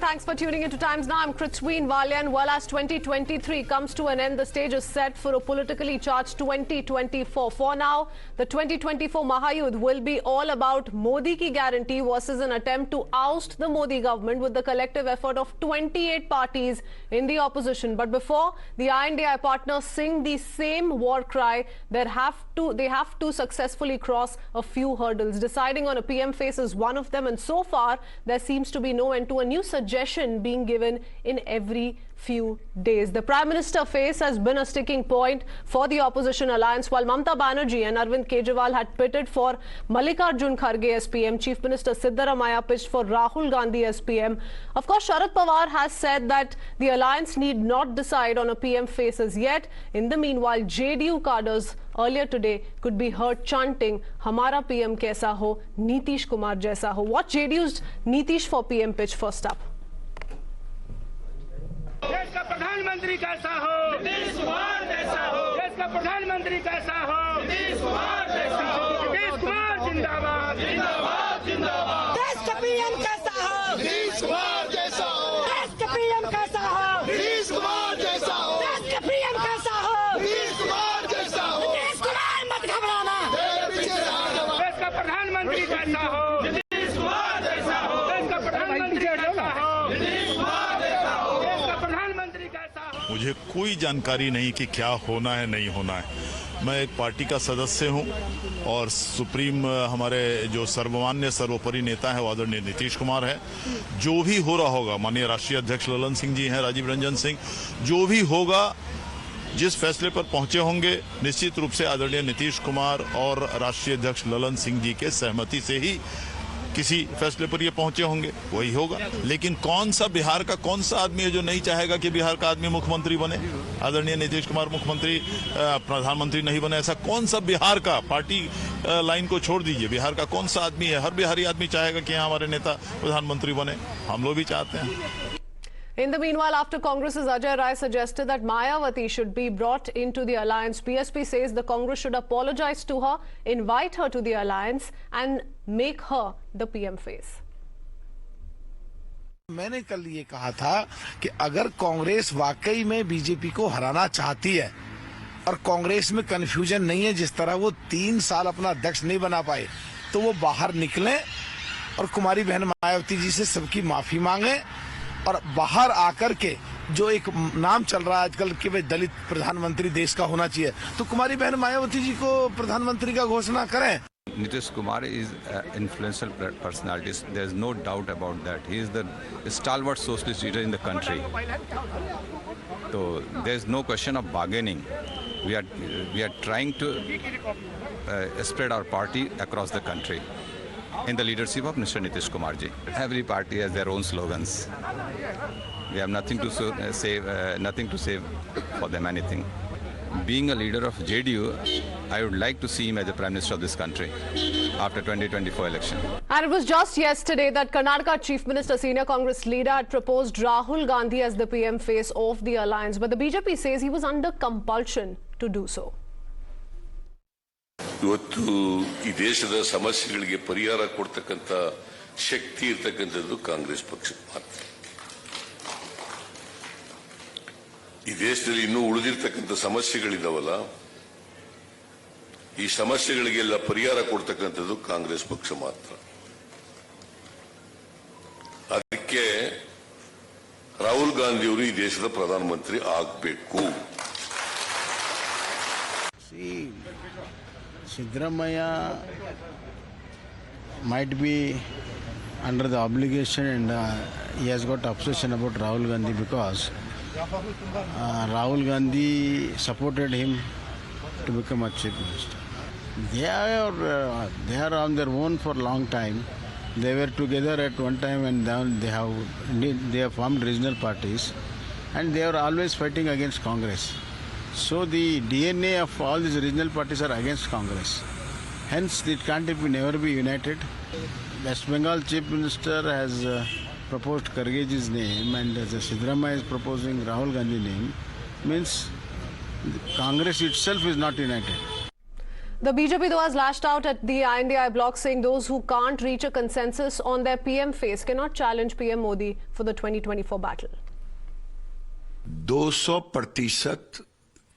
Thanks for tuning into Times Now. I'm Kritsween Walia, and well, as 2023 comes to an end, the stage is set for a politically charged 2024. For now, the 2024 Mahayudh will be all about Modi ki guarantee versus an attempt to oust the Modi government with the collective effort of 28 parties in the opposition. But before the I.N.D.I.A partners sing the same war cry, they have to successfully cross a few hurdles. Deciding on a PM face is one of them, and so far there seems to be no end to a new suggestion being given in every few days. The Prime Minister face has been a sticking point for the opposition alliance, while Mamata Banerjee and Kejriwal had pitted for Mallikarjun Kharge as PM. Chief Minister Siddaramaiah pitched for Rahul Gandhi as PM. Of course, Sharad Pawar has said that the alliance need not decide on a PM face as yet. In the meanwhile, JDU cadres earlier today could be heard chanting, "Hamara PM kaisa ho, Nitish Kumar jaisa ho." What JDU's Nitish for PM pitch first up? देश का प्रधानमंत्री कैसा हो, नीतीश कुमार जैसा हो। देश का प्रधानमंत्री कैसा हो, नीतीश कुमार जैसा हो। नीतीश कुमार जिंदाबाद, जिंदाबाद, जिंदाबाद। देश का पीएम कैसा हो, नीतीश कुमार जैसा हो। देश का पीएम कैसा हो, नीतीश कुमार जैसा हो। देश का पीएम कैसा हो, नीतीश कुमार जैसा हो। नीतीश कुमार मत घबराना। देश का प्रधानमंत्री कैसा हो, नीतीश कुमार जैसा हो। देश का प्रधानमंत्री कैसा हो, नीतीश कुमार जैसा हो। देश का प्रधानमंत्री कैसा हो। मुझे कोई जानकारी नहीं कि क्या होना है नहीं होना है। मैं एक पार्टी का सदस्य हूं और सुप्रीम हमारे जो सर्वमान्य सर्वोपरि नेता है वो आदरणीय नीतीश कुमार है। जो भी हो रहा होगा, माननीय राष्ट्रीय अध्यक्ष ललन सिंह जी हैं, राजीव रंजन सिंह, जो भी होगा, जिस फैसले पर पहुंचे होंगे, निश्चित रूप से आदरणीय नीतीश कुमार और राष्ट्रीय अध्यक्ष ललन सिंह जी के सहमति से ही किसी फैसले पर ये पहुंचे होंगे, वही होगा। लेकिन कौन सा बिहार का कौन सा आदमी है जो नहीं चाहेगा कि बिहार का आदमी मुख्यमंत्री बने? आदरणीय नीतीश कुमार मुख्यमंत्री प्रधानमंत्री नहीं बने, ऐसा कौन सा बिहार का, पार्टी लाइन को छोड़ दीजिए, बिहार का कौन सा आदमी है? हर बिहारी आदमी चाहेगा कि हमारे नेता प्रधानमंत्री बने। हम लोग भी चाहते हैं। In the meanwhile, after Congress's Ajay Rai suggested that Mayawati should be brought into the alliance, BSP says the Congress should apologize to her, invite her to the alliance and make her the PM face. मैंने कल ये कहा था कि अगर कांग्रेस वाकई में BJP को हराना चाहती है और कांग्रेस में कंफ्यूजन नहीं है, जिस तरह वो 3 साल अपना अध्यक्ष नहीं बना पाए, तो वो बाहर निकलें और कुमारी बहन मायावती जी से सबकी माफी मांगे और बाहर आकर के जो एक नाम चल रहा है आजकल कि भाई दलित प्रधानमंत्री देश का होना चाहिए, तो कुमारी बहन मायावती जी को प्रधानमंत्री का घोषणा करें। Nitish Kumar is influential personality. There is no doubt about that. He is the stalwart socialist leader in the country. So there is no question of bargaining. We are trying to spread our party across the country in the leadership of Mr. Nitish Kumar ji. Every party has their own slogans. We have nothing to say for them anything. Being a leader of JDU, I would like to see him as the Prime Minister of this country after 2024 election. And it was just yesterday that Karnataka Chief Minister, senior Congress leader, had proposed Rahul Gandhi as the PM face of the alliance. But the BJP says he was under compulsion to do so. ಇವತ್ತು ಈ ದೇಶದ ಸಮಸ್ಯೆಗಳಿಗೆ ಪರಿಹಾರ ಕೊಡ್ತಕ್ಕಂಥ ಶಕ್ತಿ ಇರತಕ್ಕಂಥದ್ದು ಕಾಂಗ್ರೆಸ್ ಪಕ್ಷಕ್ಕೆ ಮಾತ್ರ. ಈ ದೇಶದಲ್ಲಿ ಇನ್ನೂ ಉಳಿದಿರ್ತಕ್ಕಂಥ ಸಮಸ್ಯೆಗಳಿದಾವಲ್ಲ, ಈ ಸಮಸ್ಯೆಗಳಿಗೆಲ್ಲ ಪರಿಹಾರ ಕೊಡ್ತಕ್ಕಂಥದ್ದು ಕಾಂಗ್ರೆಸ್ ಪಕ್ಷ ಮಾತ್ರ. ಅದಕ್ಕೆ ರಾಹುಲ್ ಗಾಂಧಿ ಅವರು ಈ ದೇಶದ ಪ್ರಧಾನಮಂತ್ರಿ ಆಗಬೇಕು. Siddaramaiah might be under the obligation and he has got obsession about Rahul Gandhi because Rahul Gandhi supported him to become a chief minister. They are on their own for a long time. They were together at one time and then they have formed regional parties and they are always fighting against Congress. So the DNA of all these regional parties are against Congress. Hence, it can't never be united. West Bengal Chief Minister has proposed Kharge's name and Siddaramaiah is proposing Rahul Gandhi's name. Means Congress itself is not united. The BJP, though, has lashed out at the I.N.D.I.A bloc, saying those who can't reach a consensus on their PM face cannot challenge PM Modi for the 2024 battle. 200%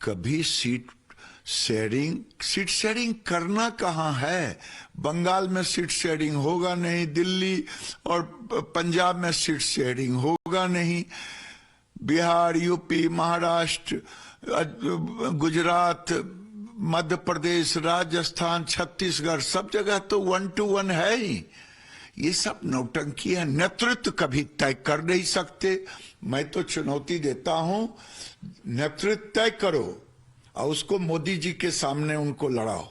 कभी seat sharing करना कहाँ है? बंगाल में seat sharing होगा नहीं, दिल्ली और पंजाब में seat sharing होगा नहीं, बिहार, यूपी, महाराष्ट्र, गुजरात, मध्य प्रदेश, राजस्थान, छत्तीसगढ़, सब जगह तो 1 to 1 है ही। ये सब नौटंकी है। नेतृत्व कभी तय कर नहीं सकते। मैं तो चुनौती देता हूं, नेतृत्व तय करो और उसको मोदी जी के सामने उनको लड़ाओ।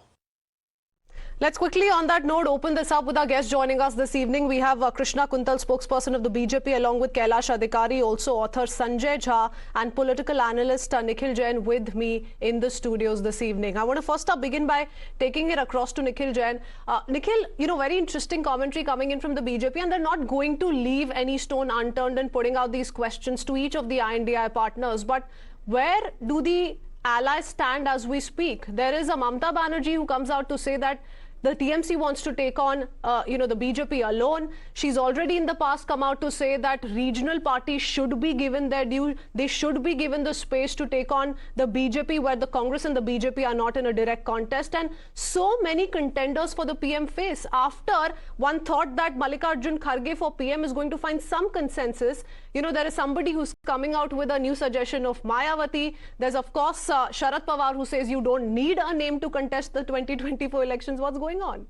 Let's quickly, on that note, open this up with our guest joining us this evening. We have Krishna Kuntal, spokesperson of the BJP, along with Kailash Adhikari, also author Sanjay Jha, and political analyst Nikhil Jain with me in the studios this evening. I want to first begin by taking it across to Nikhil Jain. Nikhil, very interesting commentary coming in from the BJP, and they're not going to leave any stone unturned in putting out these questions to each of the I.N.D.I.A partners. But where do the allies stand as we speak? There is a Mamata Banerjee who comes out to say that the TMC wants to take on, the BJP alone. She's already in the past come out to say that regional parties should be given their due. They should be given the space to take on the BJP, where the Congress and the BJP are not in a direct contest. And so many contenders for the PM face. After one thought that Mallikarjun Kharge for PM is going to find some consensus, there is somebody who's coming out with a new suggestion of Mayawati. There's, of course, Sharad Pawar, who says you don't need a name to contest the 2024 elections. What's going on?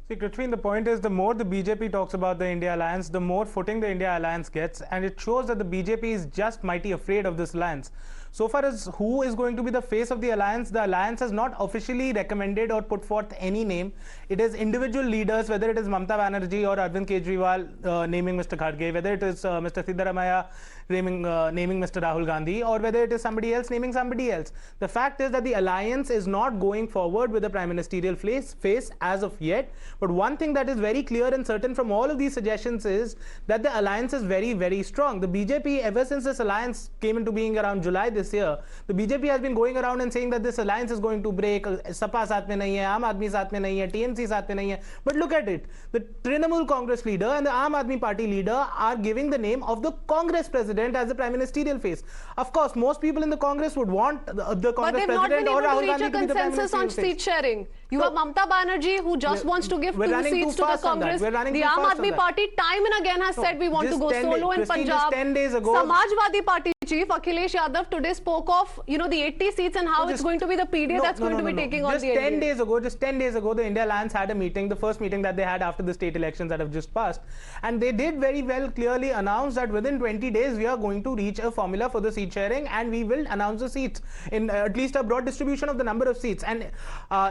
See, Kritsween, the point is, the more the BJP talks about the I.N.D.I.A alliance, the more footing the I.N.D.I.A alliance gets, and it shows that the BJP is just mighty afraid of this alliance. So far as who is going to be the face of the alliance has not officially recommended or put forth any name. It is individual leaders, whether it is Mamata Banerjee or Arvind Kejriwal naming Mr. Kharge, whether it is Mr. Siddaramaiah naming Mr. Rahul Gandhi, or whether it is somebody else naming somebody else. The fact is that the alliance is not going forward with the prime ministerial face as of yet. But one thing that is very clear and certain from all of these suggestions is that the alliance is very, very strong. The BJP, ever since this alliance came into being around July this year, the BJP has been going around and saying that this alliance is going to break. Sapa saath mein nahi hai, Aam Aadmi saath mein nahi hai, TMC saath mein nahi hai. But look at it. The Trinamool Congress leader and the Aam Aadmi Party leader are giving the name of the Congress president as the prime ministerial face. Of course, most people in the Congress would want the Congress president or Rahul Gandhi to be the prime ministerial face. But they've not been able to reach a consensus on seat sharing. You have Mamata Banerjee, who just wants to give 2 seats to the Congress. The Aam Aadmi Party time and again has said we want to go solo in Punjab. 10 days ago, Samajwadi Party chief Akhilesh Yadav today spoke of the 80 seats and how it's going to be the PDA that's going to be taking on the NDA. Just 10 days ago, the India Alliance had a meeting, the first meeting that they had after the state elections that have just passed, and they did very well clearly announce that within 20 days we are going to reach a formula for the seat sharing, and we will announce the seats in at least a broad distribution of the number of seats. And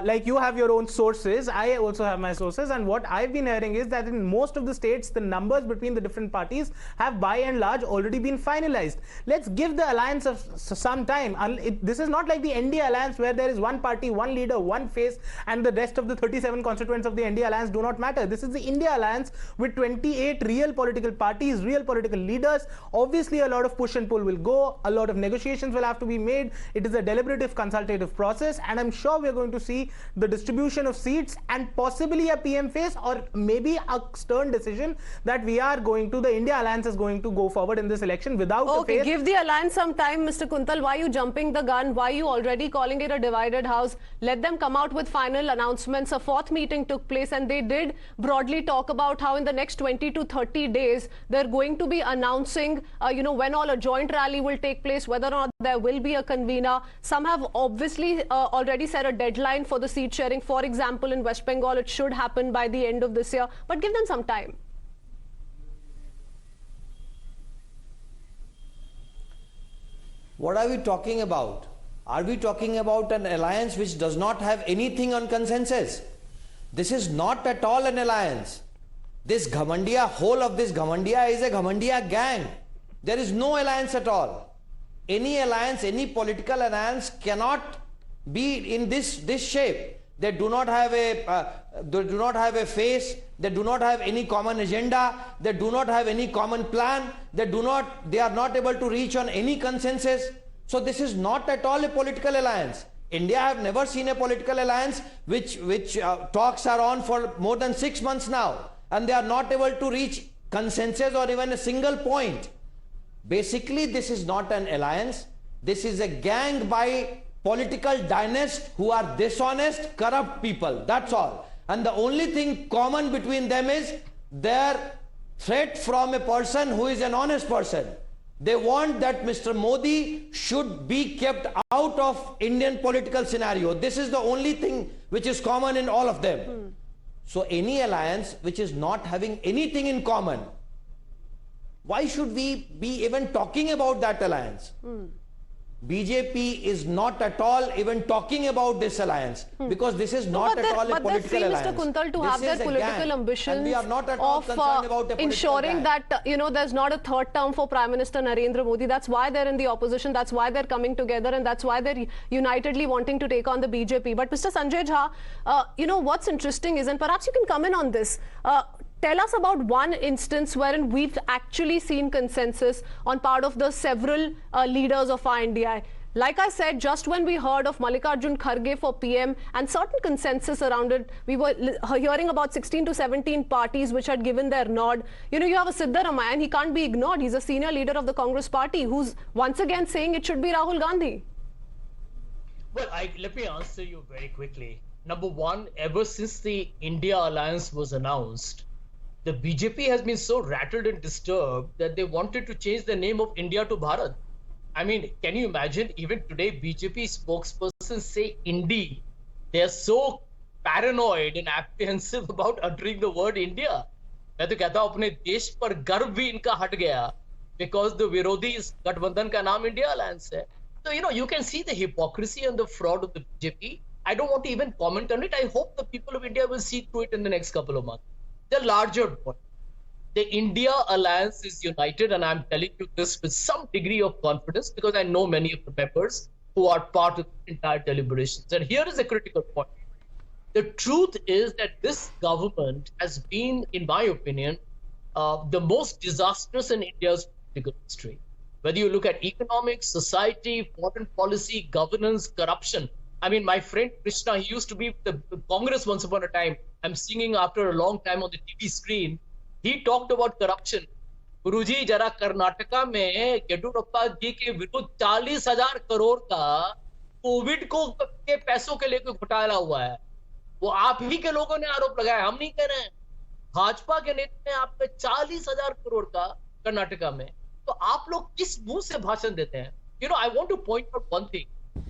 like you have your own sources, I also have my sources, and what I've been hearing is that in most of the states the numbers between the different parties have by and large already been finalized. Let's give the alliance some time. This is not like the I.N.D.I.A alliance where there is one party, one leader, one face, and the rest of the 37 constituents of the I.N.D.I.A alliance do not matter. This is the I.N.D.I.A alliance with 28 real political parties, real political leaders. Obviously a lot of push and pull will go, a lot of negotiations will have to be made. It is a deliberative consultative process, and I'm sure we're going to see the distribution of seats and possibly a PM face, or maybe a stern decision that we are going to, the I.N.D.I.A alliance is going to go forward in this election without a face. Give the alliance some time, Mr. Kuntal. Why are you jumping the gun? Why are you already calling it a divided house? Let them come out with final announcements. A 4th meeting took place, and they did broadly talk about how in the next 20 to 30 days they're going to be announcing when all a joint rally will take place, whether or not there will be a convener. Some have obviously already set a deadline for the seat sharing. For example, in West Bengal, it should happen by the end of this year, but give them some time. What are we talking about? Are we talking about an alliance which does not have anything on consensus? This is not at all an alliance. This Ghamandiya, whole of this Ghamandiya is a Ghamandiya gang. There is no alliance at all. Any alliance, any political alliance cannot be in this shape. They do not have a face. They do not have any common agenda. They do not have any common plan. They are not able to reach on any consensus. So this is not at all a political alliance. India have never seen a political alliance which talks are on for more than 6 months now, and they are not able to reach consensus or even a single point. Basically, this is not an alliance. This is a gang by political dynasts who are dishonest, corrupt people. That's all. And the only thing common between them is their threat from a person who is an honest person. They want that Mr. Modi should be kept out of Indian political scenario. This is the only thing which is common in all of them. So any alliance which is not having anything in common, why should we be even talking about that alliance? BJP is not at all even talking about this alliance because this is not at all a political alliance. Mr. Kuntal, to have their political ambitions of ensuring that there's not a third term for Prime Minister Narendra Modi. That's why they're in the opposition. That's why they're coming together, and that's why they're unitedly wanting to take on the BJP. But Mr. Sanjay Jha, what's interesting is, and perhaps you can come in on this. Tell us about one instance wherein we've actually seen consensus on part of the several leaders of I.N.D.I.A. Like I said, just when we heard of Mallikarjun Kharge for PM and certain consensus around it, we were hearing about 16 to 17 parties which had given their nod. You have a Siddaramaiah, and he can't be ignored. He's a senior leader of the Congress party who's once again saying it should be Rahul Gandhi. Well, let me answer you very quickly. Number one, ever since the India alliance was announced, the BJP has been so rattled and disturbed that they wanted to change the name of India to Bharat. I mean, can you imagine? Even today, BJP spokespersons say I.N.D.I.A. They are so paranoid and apprehensive about uttering the word India. मैं तो कहता हूँ अपने देश पर गर्व भी इनका हट गया because the विरोधी इस गठबंधन का नाम India Alliance है. So you can see the hypocrisy and the fraud of the BJP. I don't want to even comment on it. I hope the people of India will see through it in the next couple of months. The larger point, the India alliance is united, and I'm telling you this with some degree of confidence because I know many of the members who are part of the entire deliberations. And here is a critical point. The truth is that this government has been, in my opinion, the most disastrous in India's political history. Whether you look at economics, society, foreign policy, governance, corruption. I mean, my friend Krishna, he used to be the Congress once upon a time. I'm singing after a long time on the TV screen. He talked about corruption. Guruji, jara Karnataka mein Yediyurappa ji ke विरुद्ध 40,000 करोड़ का Covid को के पैसों के लेकर घोटाला हुआ है. वो आप ही के लोगों ने आरोप लगाया, हम नहीं कह रहे हैं. भाजपा के नेता ने आप पे 40,000 करोड़ का कर्नाटका में. तो आप लोग किस मुंह से भाषण देते हैं? I want to point out one thing.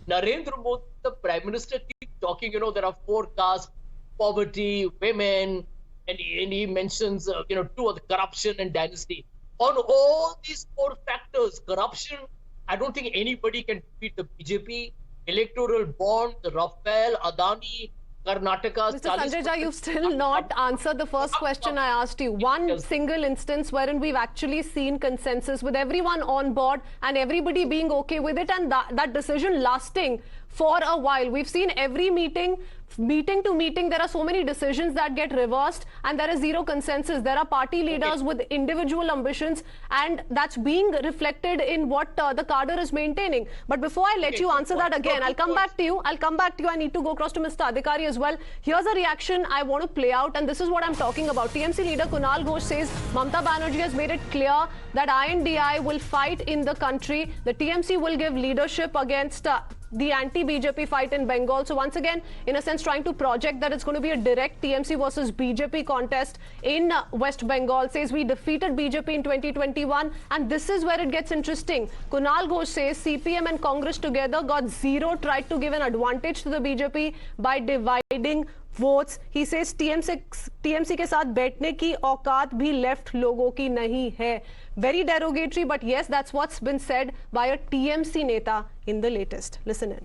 Narendra Modi, the Prime Minister, keeps talking, there are 4 castes, poverty, women, and he mentions, 2 of the corruption and dynasty. On all these 4 factors, corruption, I don't think anybody can defeat the BJP, electoral bond, the Rafale, Adani, Karnataka. Mr. Sanjay Jha, you've still not answered the first question I asked you. One single instance wherein we've actually seen consensus with everyone on board and everybody being okay with it, and that decision lasting for a while. We've seen every meeting to meeting, there are so many decisions that get reversed and there is zero consensus. There are party leaders with individual ambitions, and that's being reflected in what the cadre is maintaining. But before I let you answer that again, I'll come back to you. I need to go across to Mr. Adhikari as well. Here's a reaction I want to play out, and this is what I'm talking about. TMC leader Kunal Ghosh says Mamata Banerjee has made it clear that I.N.D.I.A. will fight in the country. The TMC will give leadership against the anti-BJP fight in Bengal. So once again, in a sense, trying to project that it's going to be a direct TMC versus BJP contest in West Bengal. Says we defeated BJP in 2021, and this is where it gets interesting. Kunal Ghosh says CPM and Congress together got zero, tried to give an advantage to the BJP by dividing votes. He says TMC के साथ बैठने की औकात भी left लोगों की नहीं है. Very derogatory, but yes, that's what's been said by a TMC neta in the latest. Listen in.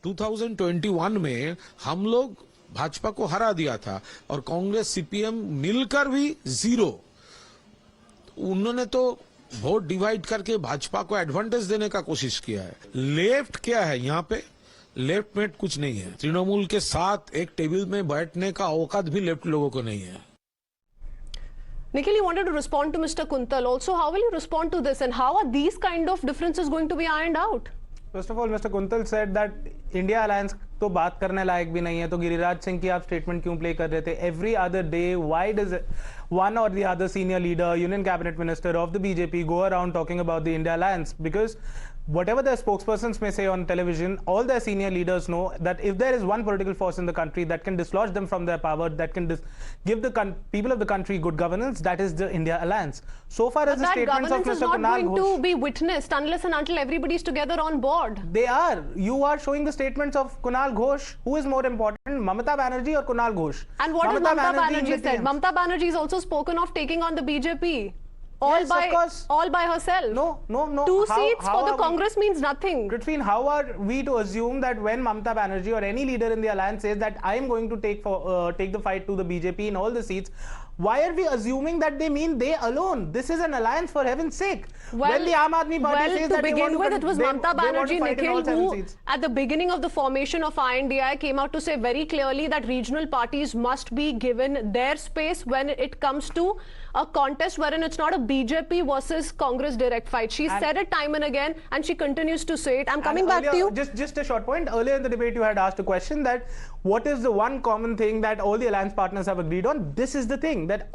2021 में हम लोग भाजपा को हरा दिया था और कांग्रेस सीपीएम मिलकर भी जीरो. उन्होंने तो वोट डिवाइड करके भाजपा को एडवांटेज देने का कोशिश किया है. लेफ्ट क्या है यहाँ पे? लेफ्ट में कुछ नहीं है. तृणमूल के साथ एक टेबल में बैठने का औकात भी लेफ्ट लोगों को नहीं है. Nikhil, you wanted to respond to Mr. Kuntal. Also, how will you respond to this, and how are these kind of differences going to be ironed out? First of all, Mr. Kuntal said that India alliance तो बात करने लायक भी नहीं है, तो गिरिराज सिंह की आप statement क्यों प्ले कर रहे थे? Every other day, why does one or the other senior leader, union cabinet minister of the BJP go around talking about the India alliance? Because whatever their spokespersons may say on television, all their senior leaders know that if there is one political force in the country that can dislodge them from their power, that can give the people of the country good governance, that is the India alliance. So far as the statements of Mr. Kunal Ghosh, that governance is not going to be witnessed unless and until everybody is together on board. They are. You are showing the statements of Kunal Ghosh. Who is more important, Mamata Banerjee or Kunal Ghosh? And what has Mamata Banerjee said? Mamata Banerjee has also spoken of taking on the BJP. All by herself. No. Two seats for the Congress means nothing. Kritsween, how are we to assume that when Mamata Banerjee or any leader in the alliance says that I am going to take the fight to the BJP in all the seats, why are we assuming that they mean they alone? This is an alliance, for heaven's sake. Well, the Aam Aadmi Party says that begin with, it was Mamata Banerjee, Nikhil, who at the beginning of the formation of I.N.D.I.A came out to say very clearly that regional parties must be given their space when it comes to a contest wherein it's not a BJP versus Congress direct fight. She said it time and again, and she continues to say it. I'm coming back to you. Just a short point. Earlier in the debate, you had asked a question that what is the one common thing that all the alliance partners have agreed on? This is the thing, that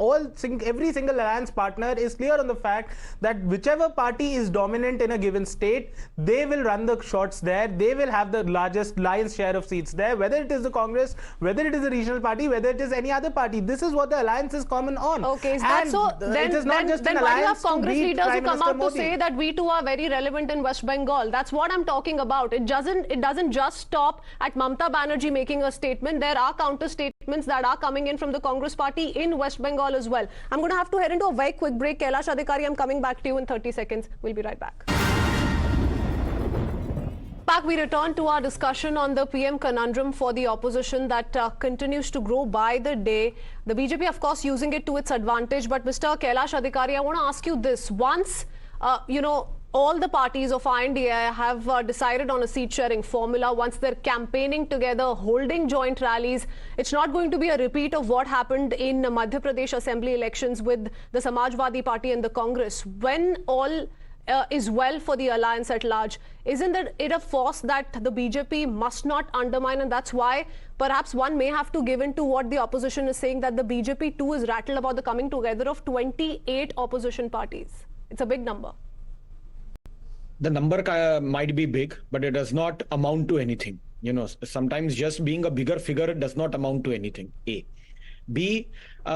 every single alliance partner is clear on the fact that whichever party is dominant in a given state, they will run the shots there. They will have the lion's share of seats there, whether it is the Congress, whether it is a regional party, whether it is any other party. This is what the alliance is common on. Okay, is that so? Then why do you have Congress leaders who come out to say that we too are very relevant in West Bengal? That's what I'm talking about. It doesn't just stop at Mamata Banerjee making a statement. There are counter statements that are coming in from the Congress party in West Bengal as well. I'm going to have to head into a very quick break. Kailash Adhikari, I'm coming back to you in 30 seconds. We'll be right back. We return to our discussion on the PM conundrum for the opposition that continues to grow by the day. The BJP, of course, using it to its advantage. But Mr. Kailash Adhikari, I want to ask you this. Once, all the parties of I.N.D.I.A have decided on a seat-sharing formula, once they're campaigning together, holding joint rallies, it's not going to be a repeat of what happened in Madhya Pradesh assembly elections with the Samajwadi Party and the Congress. When all is well for the alliance at large, isn't it a force that the BJP must not undermine? And that's why perhaps one may have to give in to what the opposition is saying, that the BJP too is rattled about the coming together of 28 opposition parties. It's a big number. The number might be big, but it does not amount to anything. Sometimes just being a bigger figure does not amount to anything. A. B, the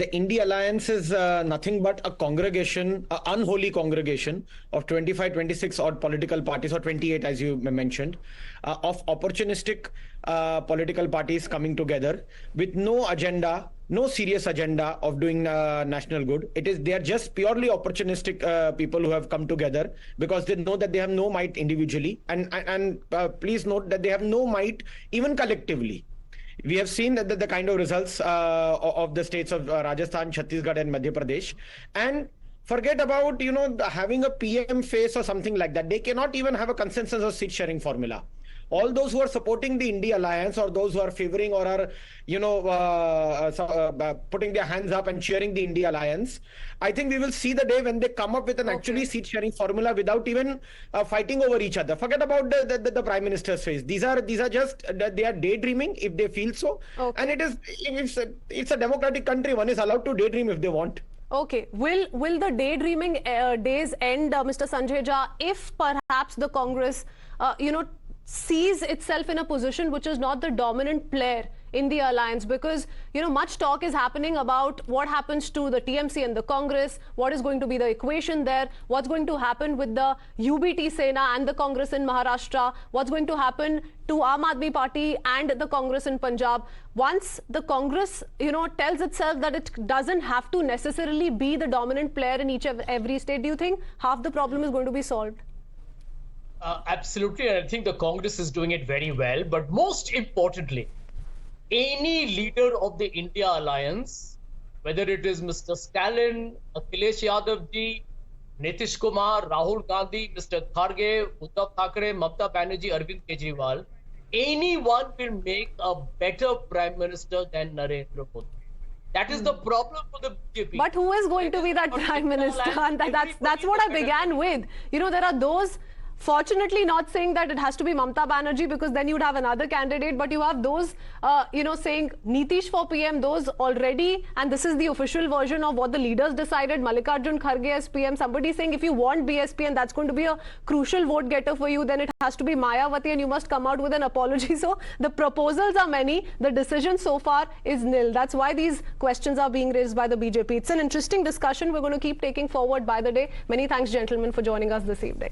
I.N.D.I.A alliance is nothing but a congregation, an unholy congregation of 25, 26 odd political parties, or 28 as you mentioned, of opportunistic political parties coming together with no agenda, no serious agenda of doing national good. They are just purely opportunistic people who have come together because they know that they have no might individually, and please note that they have no might even collectively. We have seen that the kind of results of the states of Rajasthan, Chhattisgarh and Madhya Pradesh. And forget about, having a PM face or something like that. They cannot even have a consensus or seat sharing formula. All those who are supporting the I.N.D.I.A alliance, or those who are favoring or are, putting their hands up and cheering the I.N.D.I.A alliance, I think we will see the day when they come up with an actually seat sharing formula without even fighting over each other. Forget about the Prime Minister's face. These are just, they are daydreaming if they feel so. And it's a democratic country. One is allowed to daydream if they want. Okay. Will the daydreaming days end, Mr. Sanjay Jha, if perhaps the Congress, sees itself in a position which is not the dominant player in the alliance? Because, much talk is happening about what happens to the TMC and the Congress, what is going to be the equation there, what's going to happen with the UBT Sena and the Congress in Maharashtra, what's going to happen to Aam Aadmi Party and the Congress in Punjab. Once the Congress, tells itself that it doesn't have to necessarily be the dominant player in every state, do you think half the problem is going to be solved? Absolutely, and I think the Congress is doing it very well. But most importantly, any leader of the India alliance, whether it is Mr. Stalin, Akhilesh Yadav ji, Nitish Kumar, Rahul Gandhi, Mr. Kharge, Uddhav Thackeray, Mamata Banerjee, Arvind Kejriwal, anyone will make a better Prime Minister than Narendra Modi. That is the problem for the BJP. But who is going to be that Prime Minister? And that's what I began with. There are those Fortunately, not saying that it has to be Mamata Banerjee, because then you'd have another candidate, but you have those, saying Nitish for PM, those already, and this is the official version of what the leaders decided, Mallikarjun Kharge as PM. Somebody saying if you want BSP and that's going to be a crucial vote getter for you, then it has to be Mayawati and you must come out with an apology. So the proposals are many, the decision so far is nil. That's why these questions are being raised by the BJP. It's an interesting discussion we're going to keep taking forward by the day. Many thanks, gentlemen, for joining us this evening.